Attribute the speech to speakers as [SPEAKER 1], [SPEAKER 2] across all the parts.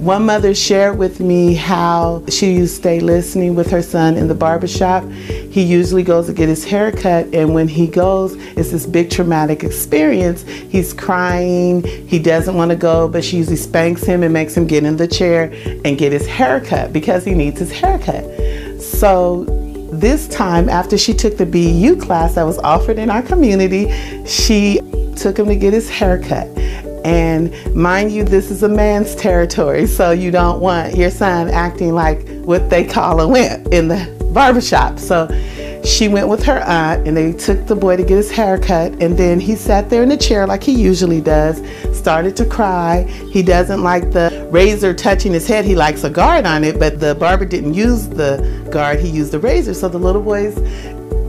[SPEAKER 1] One mother shared with me how she used to stay listening with her son in the barbershop. He usually goes to get his hair cut, and when he goes, it's this big traumatic experience. He's crying, he doesn't want to go, but she usually spanks him and makes him get in the chair and get his hair cut because he needs his hair cut. So this time, after she took the BU class that was offered in our community, she took him to get his hair cut. And mind you, this is a man's territory, so you don't want your son acting like what they call a wimp in the barbershop. So she went with her aunt, and they took the boy to get his hair cut, and then he sat there in the chair like he usually does, started to cry. He doesn't like the razor touching his head. He likes a guard on it, but the barber didn't use the guard, he used the razor. So the little boy's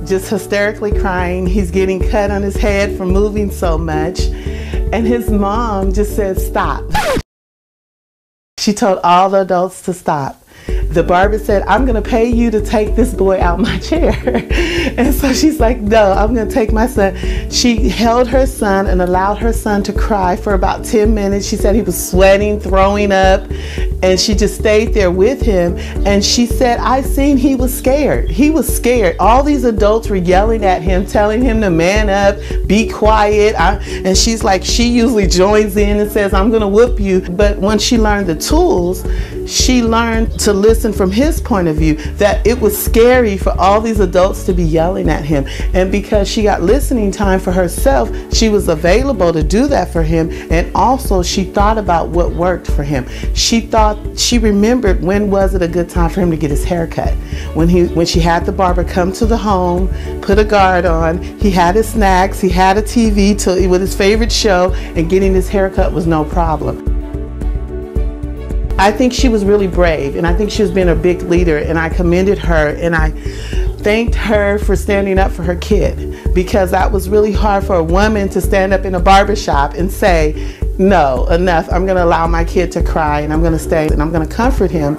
[SPEAKER 1] just hysterically crying. He's getting cut on his head from moving so much. And his mom just said, stop. She told all the adults to stop. The barber said, I'm going to pay you to take this boy out my chair. And so she's like, no, I'm going to take my son. She held her son and allowed her son to cry for about 10 minutes. She said he was sweating, throwing up, and she just stayed there with him. And she said, I seen he was scared. He was scared. All these adults were yelling at him, telling him to man up, be quiet. And she's like, she usually joins in and says, I'm going to whoop you. But when she learned the tools, she learned to listen from his point of view, that it was scary for all these adults to be yelling at him. And because she got listening time for herself, she was available to do that for him. And also she thought about what worked for him. She remembered when was it a good time for him to get his hair cut. When she had the barber come to the home, put a guard on, he had his snacks, he had a TV with his favorite show, and getting his hair cut was no problem. I think she was really brave, and I think she was being a big leader, and I commended her, and I thanked her for standing up for her kid, because that was really hard for a woman to stand up in a barbershop and say, no, enough, I'm going to allow my kid to cry, and I'm going to stay, and I'm going to comfort him.